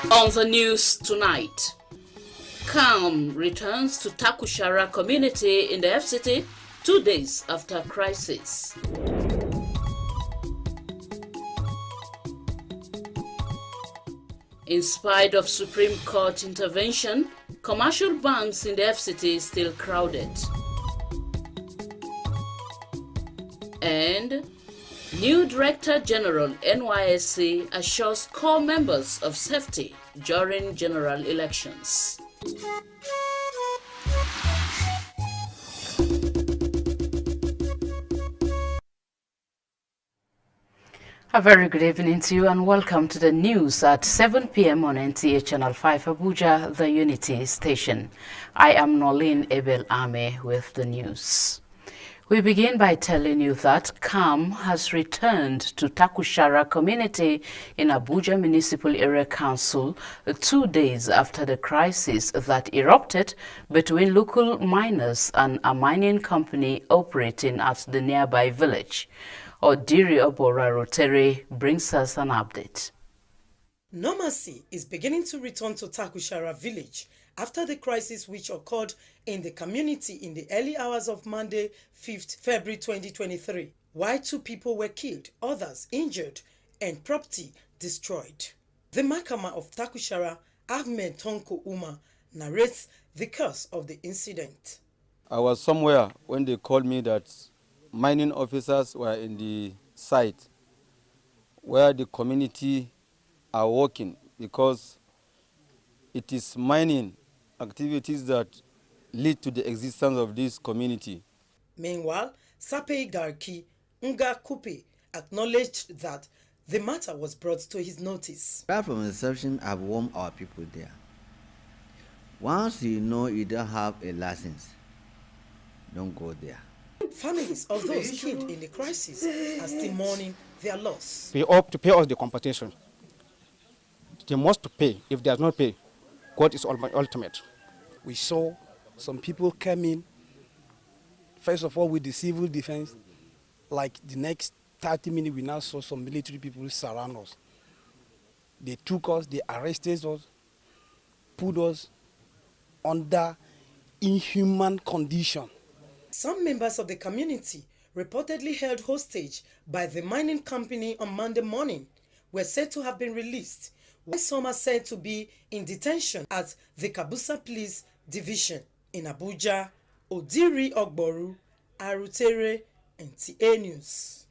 On the news tonight, calm returns to Takushara community in the FCT 2 days after crisis. In spite of Supreme Court intervention, commercial banks in the FCT still crowded. And new Director General NYSC assures core members of safety during general elections. A very good evening to you and welcome to the news at 7 p.m. on NTA Channel 5 Abuja, the Unity Station. I am Nolene Ebel Ame with the news. We begin by telling you that calm has returned to Takushara community in Abuja Municipal Area Council 2 days after the crisis that erupted between local miners and a mining company operating at the nearby village. Odiri Obora Rotere brings us an update. Normalcy is beginning to return to Takushara village after the crisis which occurred in the community in the early hours of Monday, 5th February 2023, while 2 people were killed, others injured, and property destroyed. The Makama of Takushara, Ahmed Tonko Uma, narrates the cause of the incident. I was somewhere when they called me that mining officers were in the site where the community are working because it is mining activities that lead to the existence of this community. Meanwhile, Sape Garki Nga Kupe acknowledged that the matter was brought to his notice. Right from inception, I've warned our people there. Once you know you don't have a license, don't go there. Families of those killed in the crisis are still mourning their loss. They ought to pay us the compensation. They must pay. If they do not pay, God is ultimate. We saw some people come in, first of all with the civil defense. Like the next 30 minutes, we now saw some military people surround us. They took us, they arrested us, put us under inhuman condition. Some members of the community, reportedly held hostage by the mining company on Monday morning, were said to have been released, while some are said to be in detention at the Kabusa Police Division in Abuja. Odiri Ogboru, Arutere, NTA News.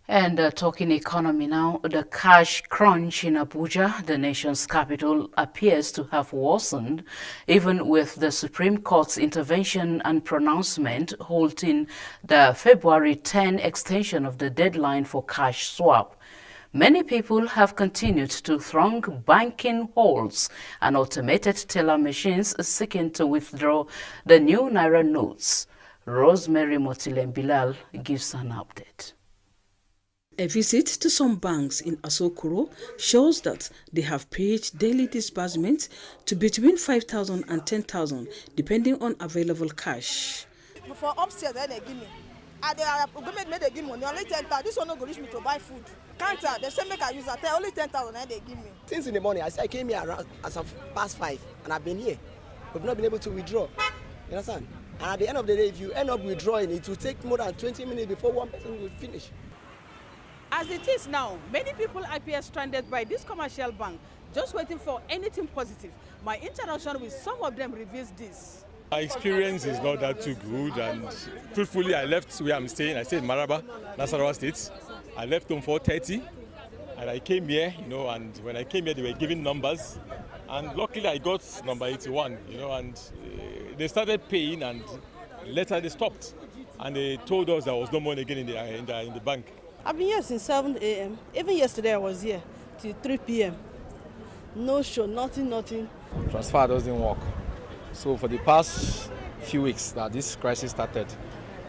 And talking economy now, the cash crunch in Abuja, the nation's capital, appears to have worsened, even with the Supreme Court's intervention and pronouncement halting the February 10 extension of the deadline for cash swap. Many people have continued to throng banking halls and automated teller machines seeking to withdraw the new Naira notes. Rosemary Motilem Bilal gives an update. A visit to some banks in Asokoro shows that they have paid daily disbursements to between 5,000 and 10,000, depending on available cash. For upstairs, they give me. Government made they give me only 10,000. This one not going to reach me to buy food. Counter, they say make I use that. Only 10,000 they give me. Since in the morning, I came here around as of past 5, and I've been here. We've not been able to withdraw. You understand? And at the end of the day, if you end up withdrawing, it will take more than 20 minutes before one person will finish. As it is now, many people appear stranded by this commercial bank, just waiting for anything positive. My interaction with some of them reveals this. My experience is not that too good, and truthfully, I left where I'm staying. I stay in Maraba, Nasarawa State. I left home 4:30, and I came here, and when I came here, they were giving numbers, and luckily I got number 81, and they started paying, and later they stopped, and they told us there was no money again in the bank. I've been here since 7 a.m. Even yesterday I was here till 3 p.m. No show, nothing. Transfer doesn't work. So for the past few weeks that this crisis started,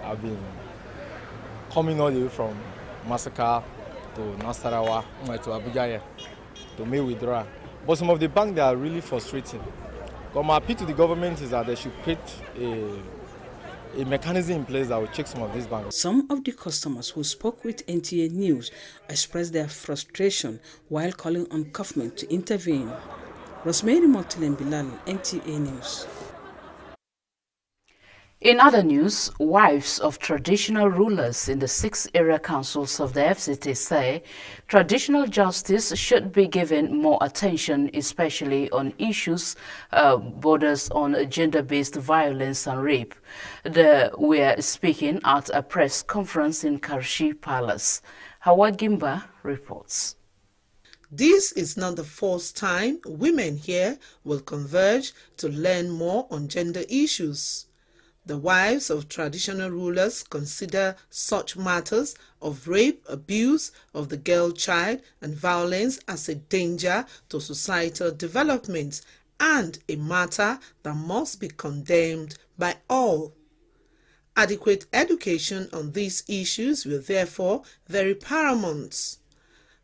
I've been coming all the way from Masaka to Nasarawa to Abuja here to make withdrawal. But some of the banks, they are really frustrating. But my appeal to the government is that they should create a mechanism in place that will check some of these banks. Some of the customers who spoke with NTA News expressed their frustration while calling on government to intervene. Rosemary Motilem Bilal, NTA News. In other news, wives of traditional rulers in the 6 area councils of the FCT say traditional justice should be given more attention, especially on issues borders on gender-based violence and rape. They were speaking at a press conference in Karshi Palace. Hawa Gimba reports. This is not the first time women here will converge to learn more on gender issues. The wives of traditional rulers consider such matters of rape, abuse of the girl child and violence as a danger to societal development and a matter that must be condemned by all. Adequate education on these issues will therefore very paramount.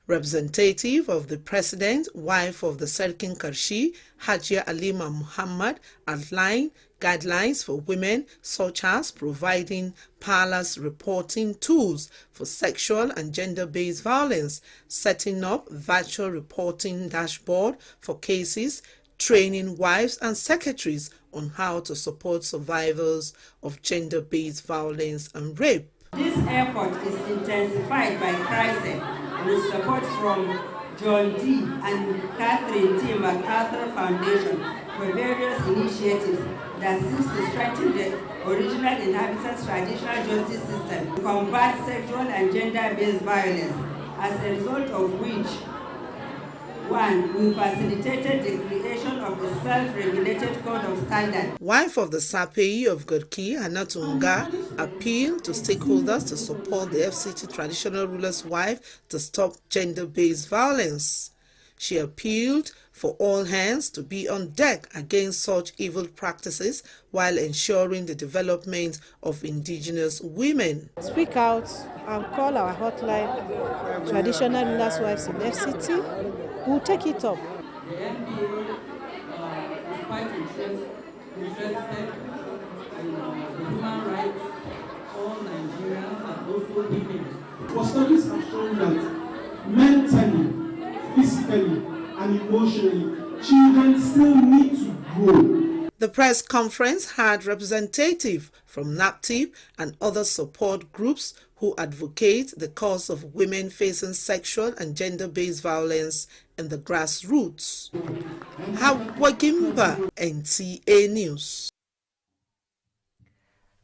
Representative of the President, wife of the Serkin Karshi, Hajia Alima Muhammad, outlined guidelines for women such as providing palace reporting tools for sexual and gender-based violence, setting up virtual reporting dashboard for cases, training wives and secretaries on how to support survivors of gender-based violence and rape. This effort is intensified by Chrysler with support from John D. and Catherine T. MacArthur Foundation for various initiatives that seeks to strengthen the original inhabitants' traditional justice system to combat sexual and gender-based violence, as a result of which, 1. We facilitated the creation of a self-regulated code of standards. Wife of the Sapei of Gorki, Hanatunga, appealed to stakeholders to support the FCT traditional ruler's wife to stop gender-based violence. She appealed for all hands to be on deck against such evil practices while ensuring the development of indigenous women. Speak out and call our hotline, traditional rulers' wives in FCT. We'll take it up. The NBA is quite interested in the human rights of all Nigerians and also women. For studies have shown that mentally, physically, and emotionally, children still need to grow. The press conference had representatives from NAPTIP and other support groups who advocate the cause of women facing sexual and gender-based violence in the grassroots. Hawagimba, NTA News.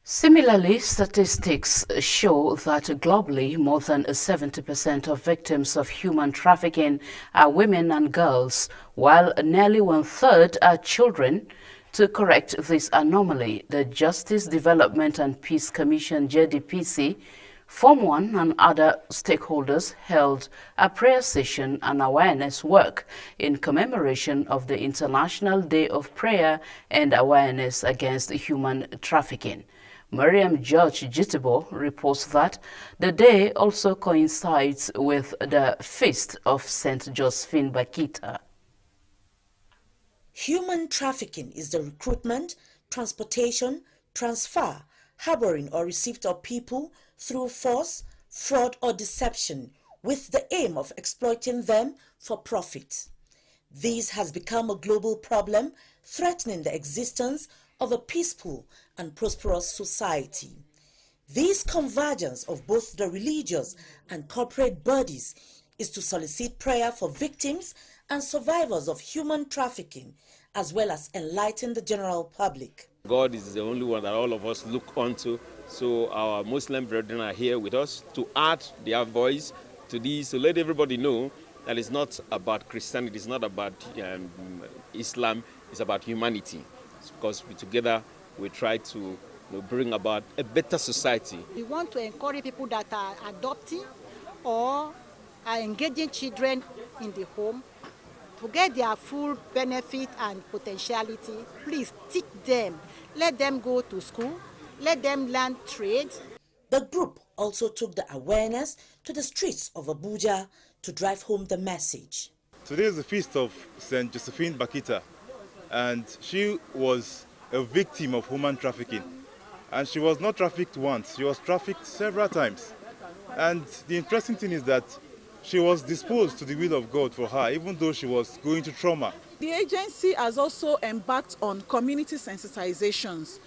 Similarly, statistics show that globally more than 70% of victims of human trafficking are women and girls, while nearly 1/3 are children. To correct this anomaly, the Justice Development and Peace Commission JDPC, Form 1 and other stakeholders held a prayer session and awareness work in commemoration of the International Day of Prayer and Awareness Against Human Trafficking. Mariam George Jitibo reports that the day also coincides with the feast of St. Josephine Bakita. Human trafficking is the recruitment, transportation, transfer, harboring or receipt of people through force, fraud or deception with the aim of exploiting them for profit. This has become a global problem threatening the existence of a peaceful and prosperous society. This convergence of both the religious and corporate bodies is to solicit prayer for victims and survivors of human trafficking, as well as enlighten the general public. God is the only one that all of us look onto, so our Muslim brethren are here with us to add their voice to this, to let everybody know that it's not about Christianity, it's not about Islam, it's about humanity. Because together we try to bring about a better society. We want to encourage people that are adopting or are engaging children in the home to get their full benefit and potentiality. Please teach them, let them go to school, let them learn trade. The group also took the awareness to the streets of Abuja to drive home the message. Today is the feast of St. Josephine Bakita, and she was a victim of human trafficking. And she was not trafficked once, she was trafficked several times. And the interesting thing is that she was disposed to the will of God for her, even though she was going to trauma. The agency has also embarked on community sensitizations,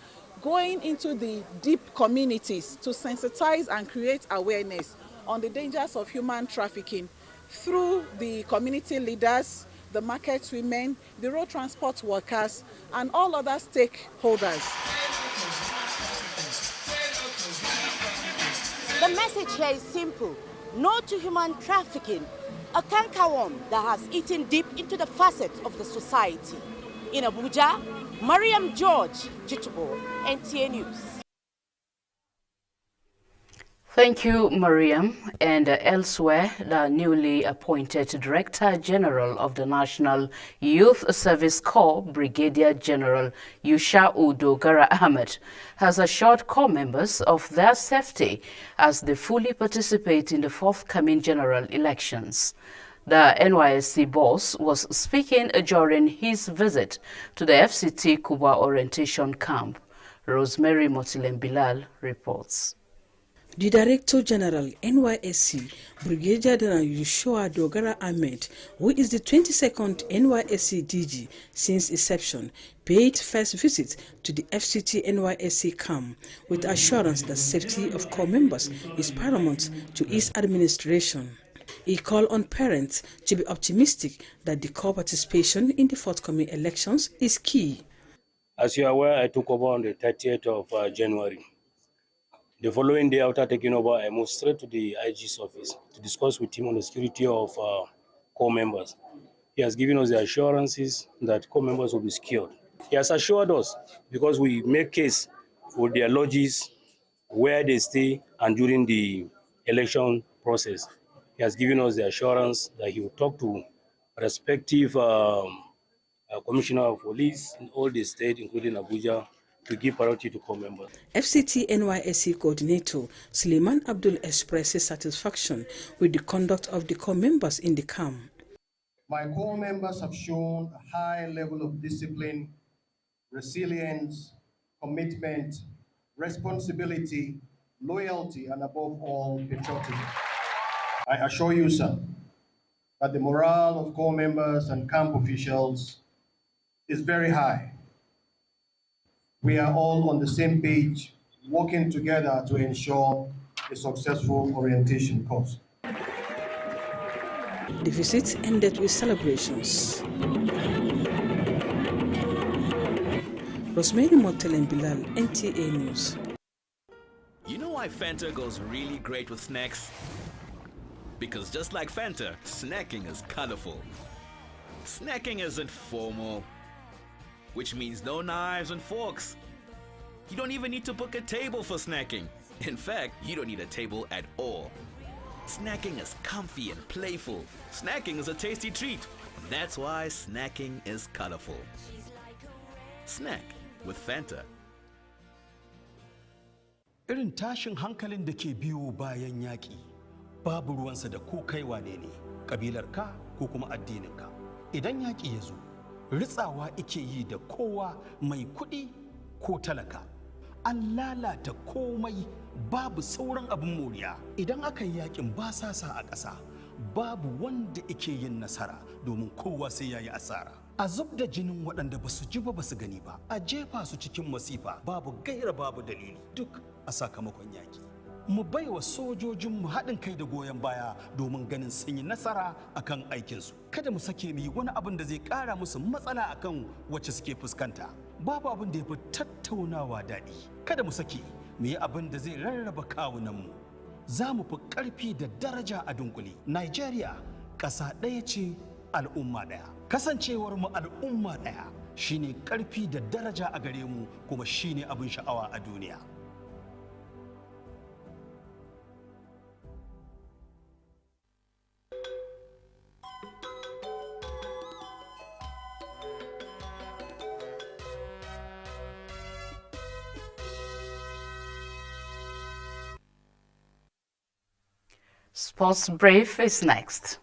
going into the deep communities to sensitize and create awareness on the dangers of human trafficking through the community leaders, the market women, the road transport workers, and all other stakeholders. The message here is simple: no to human trafficking, a cankerworm that has eaten deep into the facets of the society. In Abuja, Mariam George, Jitubo, NTA News. Thank you, Mariam. And elsewhere, the newly appointed Director General of the National Youth Service Corps, Brigadier General Yusha Udogara Ahmed, has assured corps members of their safety as they fully participate in the forthcoming general elections. The NYSC boss was speaking during his visit to the FCT Kuba Orientation Camp. Rosemary Motilem Bilal reports. The Director General, NYSC, Brigadier General Yusha Dogara Ahmed, who is the 22nd NYSC DG since inception, paid first visit to the FCT NYSC camp with assurance that safety of corps members is paramount to his administration. He called on parents to be optimistic that the corps participation in the forthcoming elections is key. As you are aware, I took over on the 30th of January. The following day after taking over, I moved straight to the IG's office to discuss with him on the security of corps members. He has given us the assurances that corps members will be secured. He has assured us because we make case for their lodges, where they stay, and during the election process. He has given us the assurance that he will talk to respective commissioner of police in all the states, including Abuja, to give priority to corps members. FCT NYSC coordinator Suleiman Abdul expresses satisfaction with the conduct of the corps members in the camp. My corps members have shown a high level of discipline, resilience, commitment, responsibility, loyalty, and above all, patriotism. I assure you, sir, that the morale of corps members and camp officials is very high. We are all on the same page, working together to ensure a successful orientation course. The visit ended with celebrations. Rosemary Motilem Bilal, NTA News. You know why Fanta goes really great with snacks? Because just like Fanta, snacking is colorful. Snacking isn't formal, which means no knives and forks. You don't even need to book a table for snacking. In fact, you don't need a table at all. Snacking is comfy and playful. Snacking is a tasty treat. That's why snacking is colorful. Snack with Fanta. Irin tashin hankalin da ke biyo bayan yaƙi, babu ruwansa da ko kai wane ne, ƙabilarka ko kuma addininka. Idan yaƙi ya zo, ritsawa ike yi da kowa mai kuɗi ko talaka. An lalata komai, babu sauran abin moriya. Idan aka yi yaƙin basasa a ƙasa, babu wanda ike yin nasara domin kowa sai ya yi asara. A zub da jinin waɗanda ba su ji ba su gani ba, a jefa su cikin masifa, babu gaira babu dalili, duk a sakamakon yaƙi. Mu baiwa sojojinmu haɗin kai da goyon baya domin ganin sun yi nasara akan aikinsu. Kada mu sake mu yi wani abin da zai ƙara musu matsala akan wacce suke fuskanta. Babu abin da ya fi tattaunawa daɗi. Kada mu sake mu yi abin da zai rarraba kawunanmu. Za mu fi ƙarfi da daraja a dunkule. Nigeria ƙasa ɗaya ce, al'umma ɗaya. Kasancewar mu al'umma ɗaya shine ƙarfi da daraja a gare mu, kuma shine abin sha'awa a duniya. Sports Brief is next.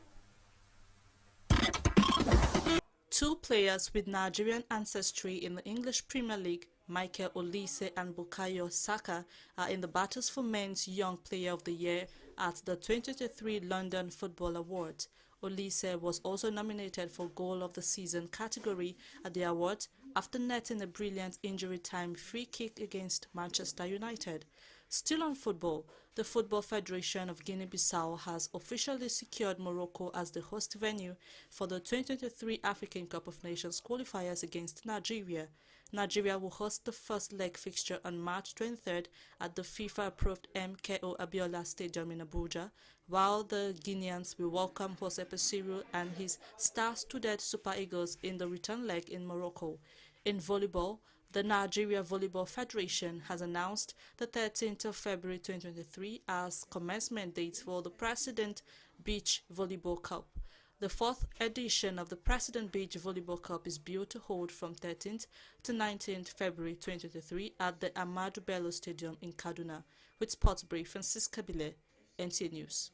Two players with Nigerian ancestry in the English Premier League Michael Olise and Bukayo Saka are in the battles for Men's Young Player of the Year at the 2023 London Football Awards. Olise was also nominated for Goal of the Season category at the awards after netting a brilliant injury time free kick against Manchester United. Still on football, the Football Federation of Guinea-Bissau has officially secured Morocco as the host venue for the 2023 African Cup of Nations qualifiers against Nigeria. Nigeria will host the first leg fixture on March 23rd at the FIFA-approved MKO Abiola Stadium in Abuja, while the Guineans will welcome Jose Peseiro and his star-studded Super Eagles in the return leg in Morocco. In volleyball, the Nigeria Volleyball Federation has announced the 13th of February 2023 as commencement date for the President Beach Volleyball Cup. The fourth edition of the President Beach Volleyball Cup is built to hold from 13th to 19th February 2023 at the Ahmadu Bello Stadium in Kaduna. With Sports Brief, Francisca Bile, NTA News.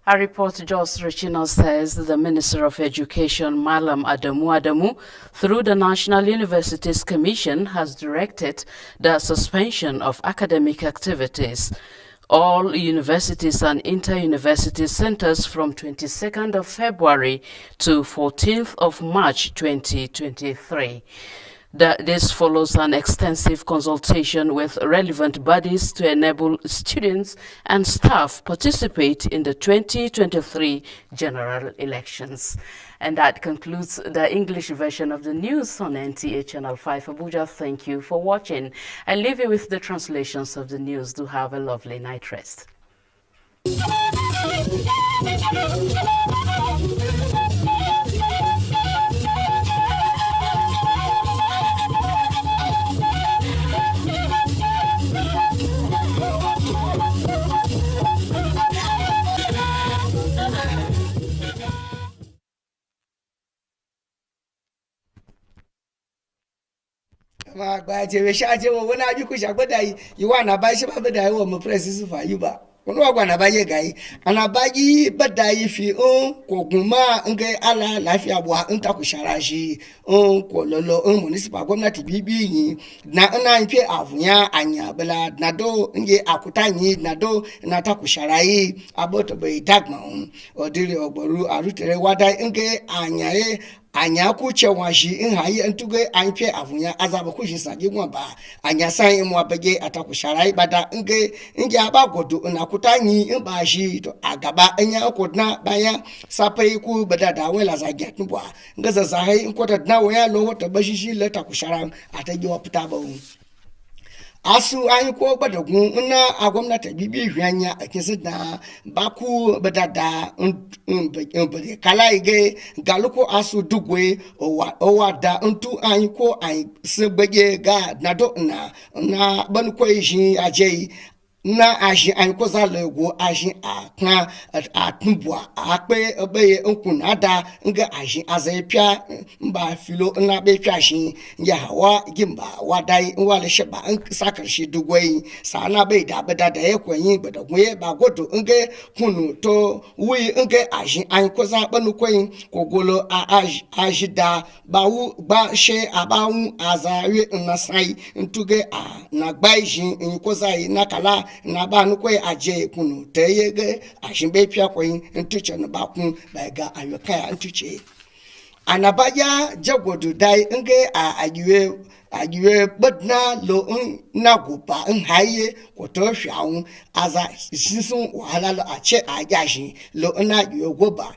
A report Jos Rechino says the Minister of Education, Malam Adamu, through the National Universities Commission, has directed the suspension of academic activities. All universities and inter-university centers from 22nd of February to 14th of March 2023. This follows an extensive consultation with relevant bodies to enable students and staff participate in the 2023 general elections. And that concludes the English version of the news on NTA Channel 5 Abuja. Thank you for watching. I leave you with the translations of the news. Do have a lovely night rest. Ma gba je we sha je wo na bi ku sha gboda yi wa na ba shi ba bada wo mo press su fa yu ba wono agba na ba ye gai ana ba yi bada yi fi ko gunma nge ala lafiya bwa nta ku shara shi ko lolo municipal gwamnati bibi yi na nfe avunya anya bala na do nge akuta yi na do na ta ku shara yi aboto be dagma odire ogboru arutere wada nge anya anya ku chewa shi in hayi ntuge anfe avunya azaba ku shi sage gwa ba anya san mu abage ataku sharai bada nge aba godo na kutanyi in ba shi to agaba anya ko na baya sapai ku bada da wela zage tubwa ngaza zahai in ko ta na waya lo wata bashi shi lata ku sharam ataji wa fita ba asu an ko badagun na a gwamnati bibi hwanya a kinsu da baku badada bade kala ige galuko asu dugwe owa da ntu an ko an sibege ga nado na ban ko shi aje na aji an ko za lego aji akna atubwa akpe obeye nkun ada nga aji azepia mba filo na be twashi ya hawa gimba wadai wale sheba sakar shi dugwai sana be da bada da yakwanyi bada gwe ba godo nge kunu to wi nge aji an ko za banu koyin kogolo aji da bawu ba she abawu azawe nasai ntuge na gbaiji nko za na kala na ba nu kwe aje kunu teyege ashimbe pia kwen ntuche no bakun baiga ayoka ntuche anabaya jagodu dai nge agiwe badna lo na gupa haye ko to hwaun aza sisun wahala lo ache ajashi lo na yogoba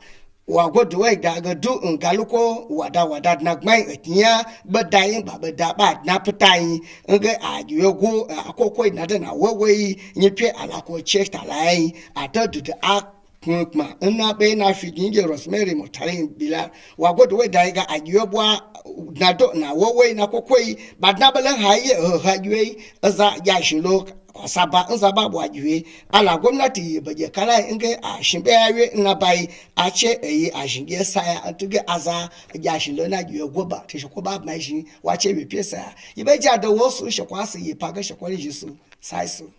wagodo we daga du ngaluko wada na gbai etinya badayin babada ba na putai nge agiwego akoko na da na wewe nyipe alako check talai atadu de kuma ina be na figinge Rosemary Mutarin Bilal wagodo we daga agiwebwa na do na wewe na kokoi badna balan haye hagiwe aza yashilo saba nzaba bwajiwe ala gwamnati baje kala inge a shimbe yawe na bai a ce yi a shinge saya antuge aza jashin lo na giwe goba te shako ba mai shi wace be pesa yibe ja da wasu shakwasi yi paga shakwari jisu sai su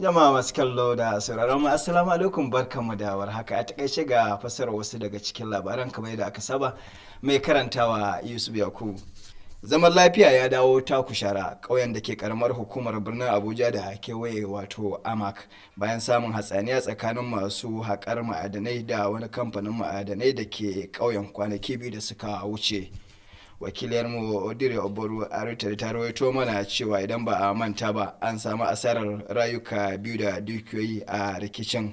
Jama'a masu kallo da sauraron mu assalamu alaikum barkanmu da warhaka a takaice ga fasarar wasu daga cikin labaran kamar yadda aka saba mai karantawa Yusuf Yakubu. Zaman lafiya ya dawo takushara ƙauyen da ke karamar hukumar birnin Abuja da kewaye wato Amak bayan samun hatsaniya tsakanin masu haƙar ma'adanai da wani kamfanin ma'adanai da ke ƙauyen kwanaki biyu da suka wuce. Wakiliyarmu Odire Oboru Aritar ta rawaito mana cewa idan ba a manta ba an samu asarar rayuka biyu da dukiyoyi a rikicin.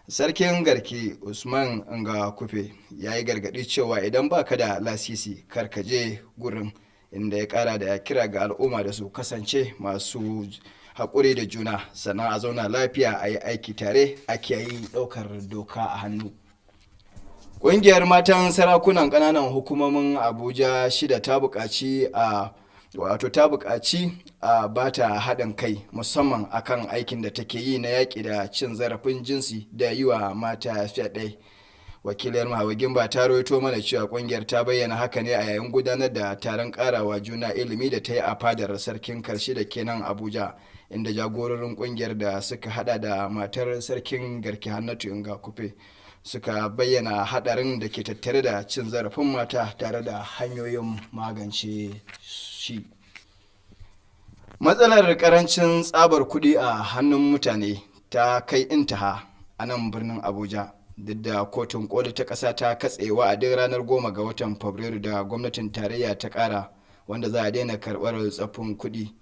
Sarkin Garki Usman Nga Kufe ya yi gargaɗi cewa idan ba ka da lasisi kar ka je gurin, inda ya ƙara da kira ga al'umma da su kasance masu haƙuri da juna sannan a zauna lafiya a yi aiki tare a kiyayi ɗaukar doka a hannu. Ƙungiyar matan sarakunan ƙananan hukumomin Abuja 6 ta buƙaci a bata haɗin kai musamman akan aikin da take yi na yaƙi da cin zarafin jinsi da yi wa mata fyaɗe. Wakiliyar Hawa Gimba ta rawaito mana cewa ƙungiyar ta bayyana haka ne a yayin gudanar da taron ƙarawa juna ilimi da ta yi a fadar sarkin karshe da ke nan Abuja, inda jagororin ƙungiyar da suka hada da matar sarkin Garki Hannatu Nga Kufe suka bayyana hadarin da ke tattare da cin zarafin mata tare da hanyoyin magance shi. Matsalar karancin tsabar kuɗi a hannun mutane ta kai intaha a nan birnin Abuja, duk da kotun koli ta ƙasa ta katse wa'adin ranar 10 ga watan Fabrairu da gwamnatin tarayya ta ƙara wanda za a daina karɓar tsaffin kuɗi.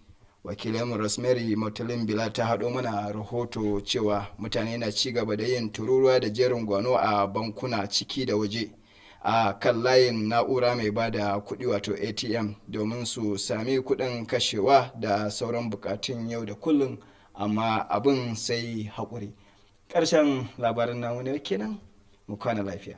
Wakilin Rosemary Motulin Bila ta haɗo mana rahoto cewa mutane na ci gaba da yin tururuwa da jerin gwano a bankuna ciki da waje a kan layin na'ura mai ba da kuɗi wato ATM domin su sami kuɗin kashewa da sauran bukatun yau da kullum, amma abin sai haƙuri. Ƙarshen labarin namu ne kenan, mu kwana lafiya.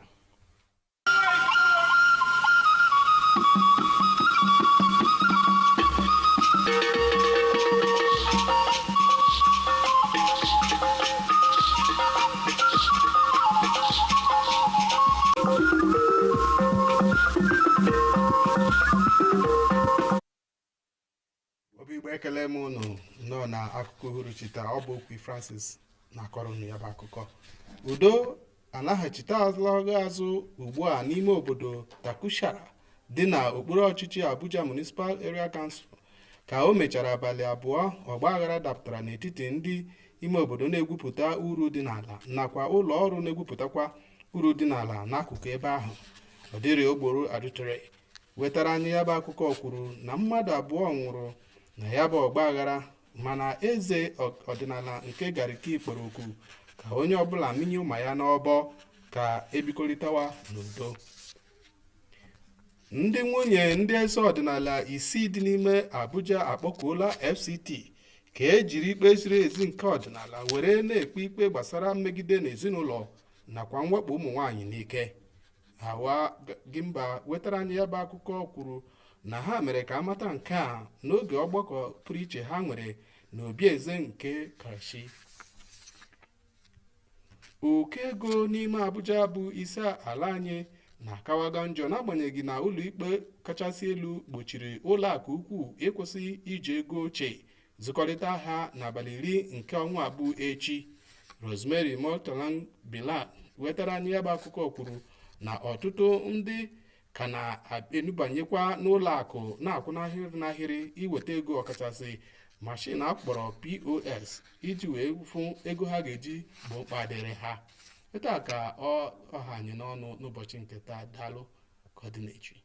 Igbo ekele m unu nọ na akụkọ uhuruchi taa. Ọ bụ Okwi Francis na-akọrọ unu ya bụ akụkọ. Udo anaghachitela azụ ugbu a n'ime obodo Takushara dị na okpuru ọchịchị Abuja Municipal Area Council ka o mechara abalị abụọ ọgbaghara dapụtara n'etiti ndị ime obodo na-egwupụta uru dị n'ala nakwa ụlọ ọrụ na-egwupụtakwa uru dị n'ala n'akụkụ ebe ahụ. Odiri Ogboro Adutere wetara anyị ya bụ akụkọ kwuru na mmadụ abụọ nwụrụ na ya bụ ọgbaghara, mana eze ọdịnala nke Gariki kpọrọ okwu ka onye ọbụla minye ụma ya n'ọbọ ka ebikọrịtawa n'udo. Ndị nwunye ndị eze ọdịnala 6 dị n'ime Abuja akpọkuola FCT ka ejiri ikpe ziri ezi nke ọdịnala were na-ekpe ikpe gbasara mmegide n'ezinụlọ nakwa mwakpo ụmụ nwaanyị n'ike. Hawa Gimba wetara anyị ya bụ akụkọ kwuru na ha mere ka amata nke a n'oge ọgbakọ pụrụ iche ha nwere n'obi eze nke Kashi. Oke ego n'ime Abuja bụ isi ala anyị na-akawaga njọ n'agbanyeghị na ụlọ ikpe kachasị elu gbochiri ụlọ akụ ukwu ịkwụsị iji ego ochie zụkọrịta ha n'abalị 10 nke ọnwa abụọ echi. Rosemary Motulin Bila wetara anyị ya bụ akụkọ kwuru na ọtụtụ ndị ka na-enubanyekwa n'ụlọ akụ na-akwụ n'ahịrị iweta ego ọkachasị mashin akpọrọ POS iji wee fụ ego ha ga-eji bụ mkpa dịrị ha. Etaa ka ọha anyị n'ọnụ n'ụbọchị nke taa. Daalụ ka ọ dị n'echi.